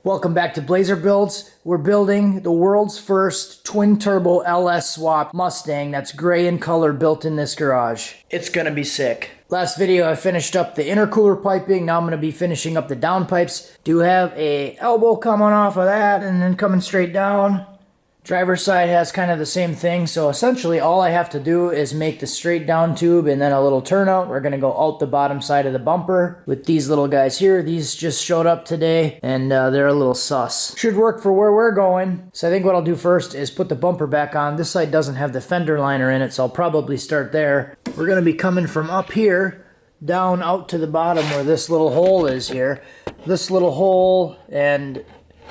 Welcome back to Blazer Builds. We're building the world's first twin-turbo LS swap Mustang that's gray in color built in this garage. It's gonna be sick. Last video I finished up the intercooler piping. Now I'm gonna be finishing up the downpipes. Do have a elbow coming off of that and then coming straight down. Driver's side has kind of the same thing, so essentially all I have to do is make the straight down tube and then a little turnout. We're gonna go out the bottom side of the bumper with these little guys here. These just showed up today and they're a little sus. Should work for where we're going. So I think what I'll do first is put the bumper back on. This side doesn't have the fender liner in it, so I'll probably start there. We're gonna be coming from up here down out to the bottom where this little hole is here. This little hole and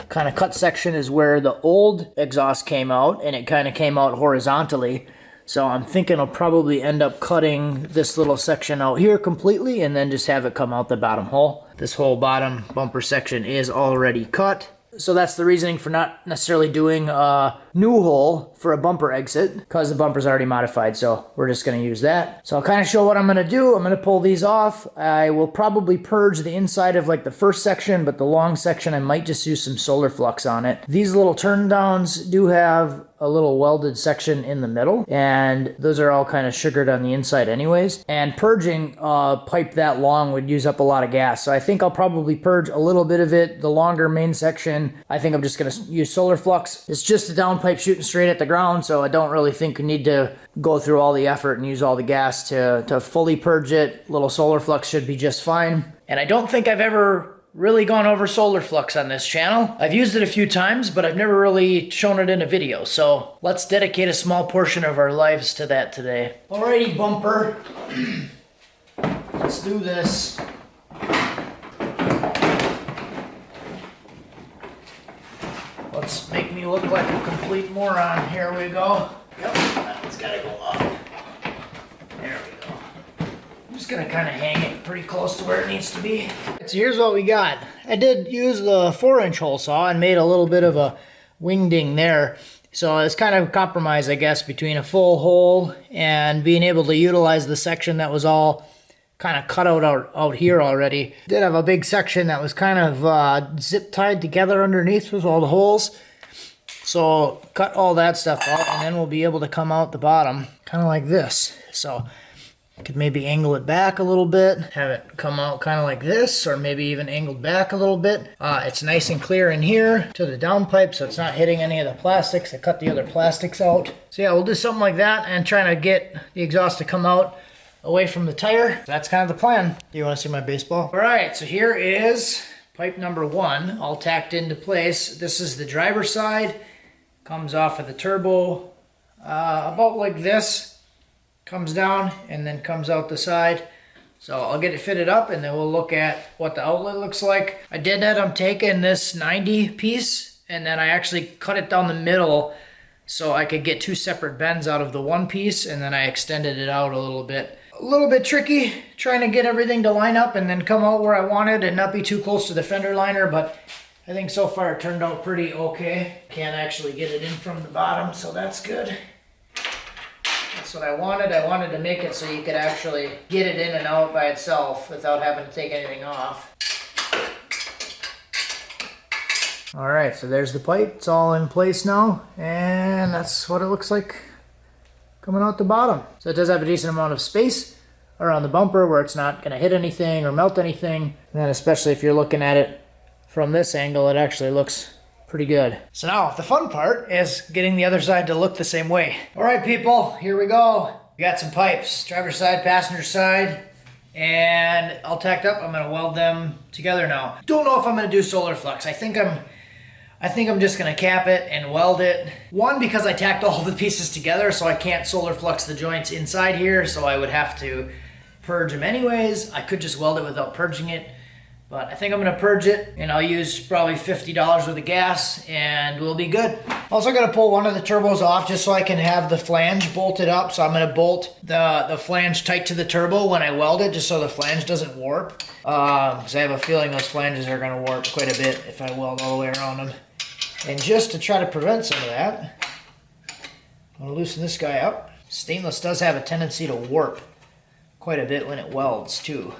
kind of cut section is where the old exhaust came out, and it kind of came out horizontally. So I'm thinking I'll probably end up cutting this little section out here completely and then just have it come out the bottom hole. This whole bottom bumper section is already cut. So that's the reasoning for not necessarily doing a new hole for a bumper exit, because the bumper's already modified, so we're just going to use that. So I'll kind of show what I'm going to do. I'm going to pull these off. I will probably purge the inside of like the first section, but the long section I might just use some solar flux on it. These little turn downs do have a little welded section in the middle, and those are all kind of sugared on the inside anyways. And purging a pipe that long would use up a lot of gas, so I think I'll probably purge a little bit of it. The longer main section, I think I'm just going to use solar flux. It's just a downpipe shooting straight at the ground, so I don't really think we need to go through all the effort and use all the gas to fully purge it. Little solar flux should be just fine. And I don't think I've ever really gone over solar flux on this channel. I've used it a few times, but I've never really shown it in a video, so let's dedicate a small portion of our lives to that today. Alrighty, bumper. Let's do this. Let's make me look like a complete moron. Here we go. Yep, that one's gotta go up. There we go. I'm just gonna kind of hang it pretty close to where it needs to be. So here's what we got. I did use the 4-inch hole saw and made a little bit of a wingding there. So it's kind of a compromise, I guess, between a full hole and being able to utilize the section that was all kind of cut out here already. Did have a big section that was kind of zip tied together underneath with all the holes. So cut all that stuff out and then we'll be able to come out the bottom kind of like this. So I could maybe angle it back a little bit, have it come out kind of like this, or maybe even angled back a little bit. It's nice and clear in here to the downpipe, so it's not hitting any of the plastics. I cut the other plastics out. So yeah, we'll do something like that and trying to get the exhaust to come out away from the tire. That's kind of the plan. Do you want to see my baseball? All right, so here is pipe number 1, all tacked into place. This is the driver's side. Comes off of the turbo about like this. Comes down and then comes out the side. So I'll get it fitted up and then we'll look at what the outlet looks like. I did that. I'm taking this 90 piece and then I actually cut it down the middle so I could get 2 separate bends out of the one piece, and then I extended it out a little bit. A little bit tricky trying to get everything to line up and then come out where I wanted and not be too close to the fender liner, but I think so far it turned out pretty okay. Can't actually get it in from the bottom, so that's good. That's what I wanted. I wanted to make it so you could actually get it in and out by itself without having to take anything off. All right, so there's the pipe. It's all in place now, and that's what it looks like coming out the bottom. So it does have a decent amount of space around the bumper where it's not going to hit anything or melt anything. And then especially if you're looking at it from this angle, it actually looks pretty good. So now the fun part is getting the other side to look the same way. All right, people, here we go. We got some pipes, driver's side, passenger side, and all tacked up. I'm going to weld them together now. Don't know if I'm going to do solar flux. I think I'm just going to cap it and weld it. One, because I tacked all the pieces together, so I can't solar flux the joints inside here, so I would have to purge them anyways. I could just weld it without purging it. But I think I'm going to purge it, and I'll use probably $50 worth of gas, and we'll be good. Also going to pull one of the turbos off just so I can have the flange bolted up. So I'm going to bolt the flange tight to the turbo when I weld it, just so the flange doesn't warp. Because I have a feeling those flanges are going to warp quite a bit if I weld all the way around them. And just to try to prevent some of that, I'm going to loosen this guy up. Stainless does have a tendency to warp quite a bit when it welds too.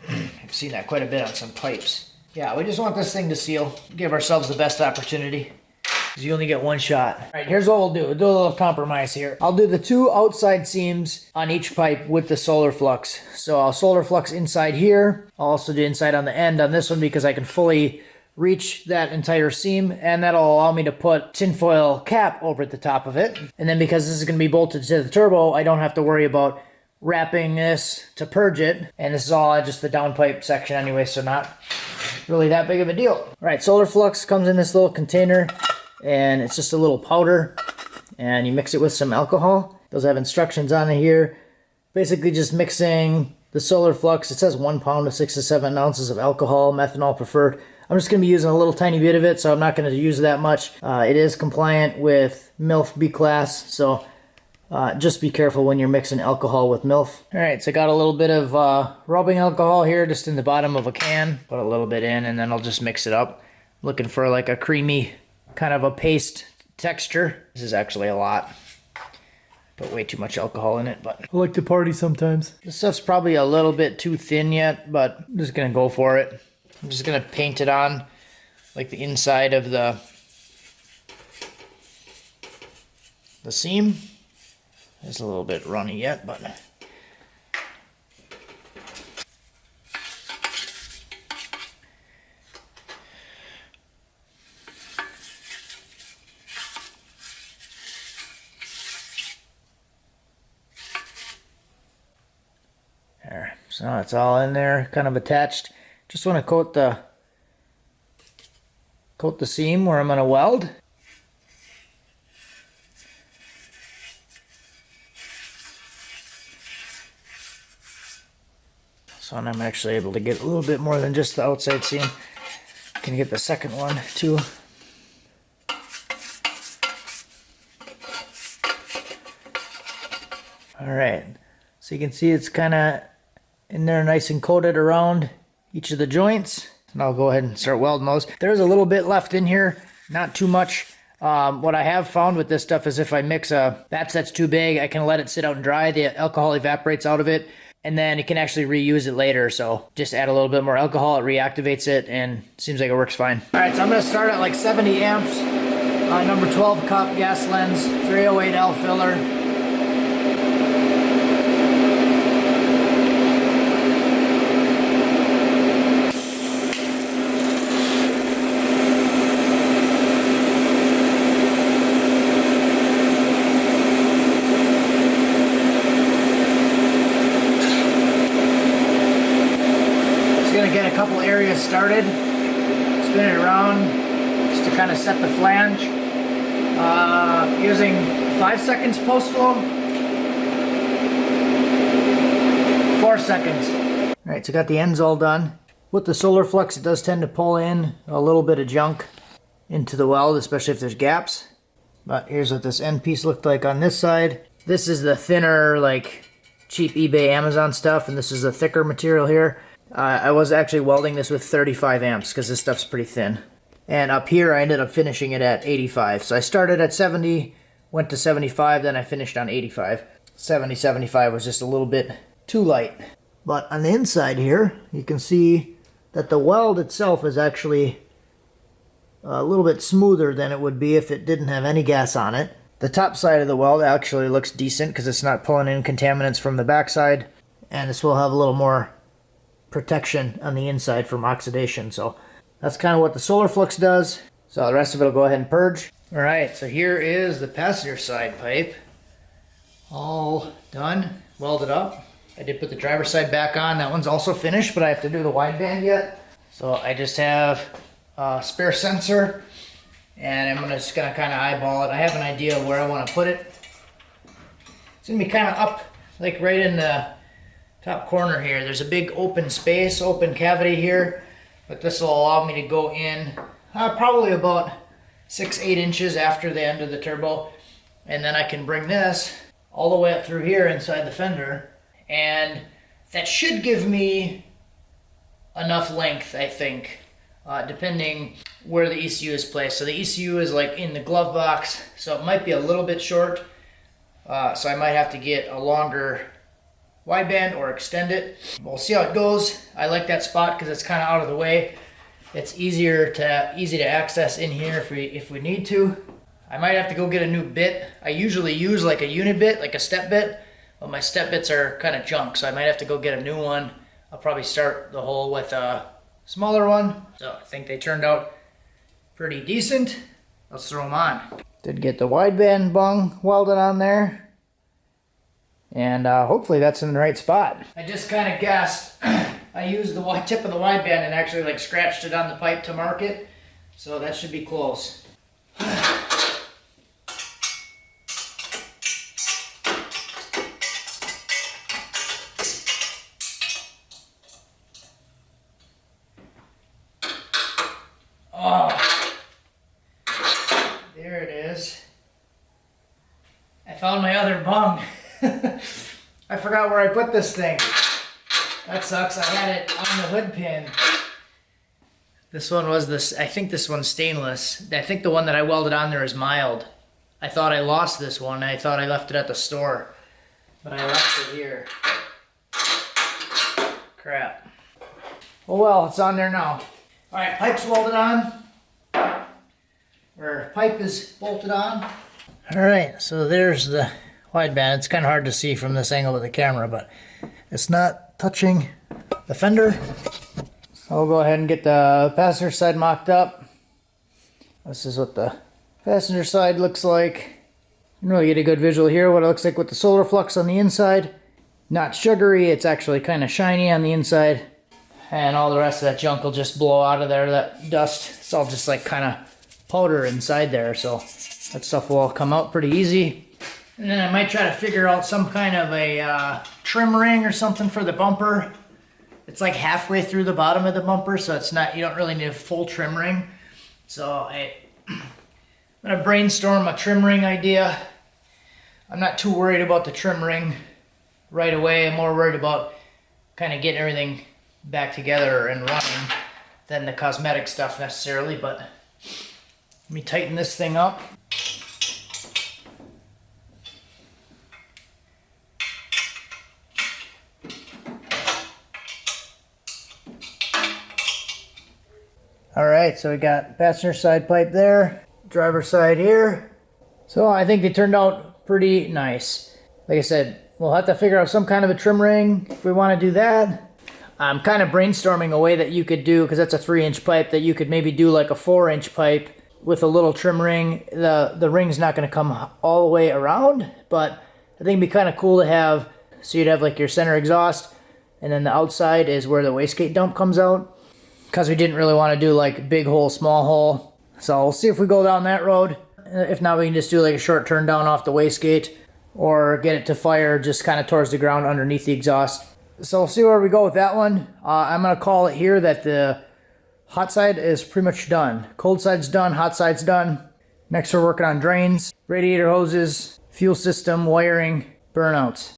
I've seen that quite a bit on some pipes. Yeah, we just want this thing to seal. Give ourselves the best opportunity. Because you only get one shot. All right, here's what we'll do. We'll do a little compromise here. I'll do the 2 outside seams on each pipe with the solar flux. So I'll solar flux inside here. I'll also do inside on the end on this one because I can fully reach that entire seam, and that'll allow me to put tinfoil cap over at the top of it. And then because this is going to be bolted to the turbo, I don't have to worry about wrapping this to purge it. And this is all just the downpipe section anyway, so not really that big of a deal. All right, solar flux comes in this little container, and it's just a little powder, and you mix it with some alcohol. Those have instructions on it here. Basically just mixing the solar flux. It says 1 pound to 6 to 7 ounces of alcohol, methanol preferred. I'm just going to be using a little tiny bit of it, so I'm not going to use that much. It is compliant with MILF B class, so just be careful when you're mixing alcohol with MILF. All right, so I got a little bit of rubbing alcohol here just in the bottom of a can. Put a little bit in, and then I'll just mix it up. Looking for like a creamy, kind of a paste texture. This is actually a lot. Put way too much alcohol in it, but I like to party sometimes. This stuff's probably a little bit too thin yet, but I'm just going to go for it. I'm just going to paint it on like the inside of the seam. It's a little bit runny yet, but there. So it's all in there, kind of attached. Just want to coat the seam where I'm going to weld. So I'm actually able to get a little bit more than just the outside seam. Can get the second one too. All right, so you can see it's kind of in there nice and coated around each of the joints. And I'll go ahead and start welding those. There's a little bit left in here, not too much. What I have found with this stuff is if I mix a batch that's too big, I can let it sit out and dry. The alcohol evaporates out of it, and then it can actually reuse it later. So just add a little bit more alcohol, it reactivates it, and seems like it works fine. All right, so I'm gonna start at like 70 amps, number 12 cup gas lens, 308L filler. Get a couple areas started, spin it around just to kind of set the flange, using 5 seconds post flow, 4 seconds. All right, so got the ends all done. With the solar flux, it does tend to pull in a little bit of junk into the weld, especially if there's gaps. But here's what this end piece looked like on this side. This is the thinner, like cheap eBay, Amazon stuff, and this is the thicker material here. I was actually welding this with 35 amps because this stuff's pretty thin. And up here I ended up finishing it at 85. So I started at 70, went to 75, then I finished on 85. 70, 75 was just a little bit too light. But on the inside here, you can see that the weld itself is actually a little bit smoother than it would be if it didn't have any gas on it. The top side of the weld actually looks decent because it's not pulling in contaminants from the backside. And this will have a little more protection on the inside from oxidation. So that's kind of what the solar flux does. So the rest of it will go ahead and purge. All right, so here is the passenger side pipe. All done, welded up. I did put the driver's side back on. That one's also finished, but I have to do the wideband yet. So I just have a spare sensor, and I'm just gonna kind of eyeball it. I have an idea of where I want to put it. It's gonna be kind of up, like right in the top corner here. There's a big open space, open cavity here, but this will allow me to go in probably about 6-8 inches after the end of the turbo, and then I can bring this all the way up through here inside the fender, and that should give me enough length, I think, depending where the ECU is placed. So the ECU is like in the glove box, so it might be a little bit short, so I might have to get a longer wideband or extend it. We'll see how it goes. I like that spot because it's kind of out of the way. It's easy to access in here if we need to. I might have to go get a new bit. I usually use like a unit bit, like a step bit, but my step bits are kind of junk, so I might have to go get a new one. I'll probably start the hole with a smaller one. So I think they turned out pretty decent. Let's throw them on. Did get the wideband bung welded on there. And hopefully that's in the right spot. I just kind of guessed. I used the tip of the wideband and actually like scratched it on the pipe to mark it. So that should be close. Oh, there it is. I found my other bung. I forgot where I put this thing. That sucks. I had it on the hood pin. This one was this, I think this one's stainless. I think the one that I welded on there is mild. I thought I lost this one. I thought I left it at the store, but I left it here. Crap. Oh well, it's on there now. All right, pipe's welded on. Or pipe is bolted on. All right, so there's the wideband. It's kind of hard to see from this angle of the camera, but it's not touching the fender. I'll go ahead and get the passenger side mocked up. This is what the passenger side looks like. You can really get a good visual here what it looks like with the solar flux on the inside. Not sugary, it's actually kind of shiny on the inside. And all the rest of that junk will just blow out of there, that dust. It's all just like kind of powder inside there, so that stuff will all come out pretty easy. And then I might try to figure out some kind of a trim ring or something for the bumper. It's like halfway through the bottom of the bumper, so it's not, you don't really need a full trim ring. So I'm gonna brainstorm a trim ring idea. I'm not too worried about the trim ring right away. I'm more worried about kind of getting everything back together and running than the cosmetic stuff necessarily, but let me tighten this thing up. All right, so we got passenger side pipe there, driver side here. So I think they turned out pretty nice. Like I said, we'll have to figure out some kind of a trim ring if we want to do that. I'm kind of brainstorming a way that you could do, because that's a 3-inch pipe, that you could maybe do like a 4-inch pipe with a little trim ring. The ring's not going to come all the way around, but I think it'd be kind of cool to have. So you'd have like your center exhaust, and then the outside is where the wastegate dump comes out. Because we didn't really want to do like big hole, small hole. So we'll see if we go down that road. If not, we can just do like a short turn down off the wastegate, or get it to fire just kind of towards the ground underneath the exhaust. So we'll see where we go with that one. I'm going to call it here that the hot side is pretty much done. Cold side's done, hot side's done. Next we're working on drains, radiator hoses, fuel system, wiring, burnouts.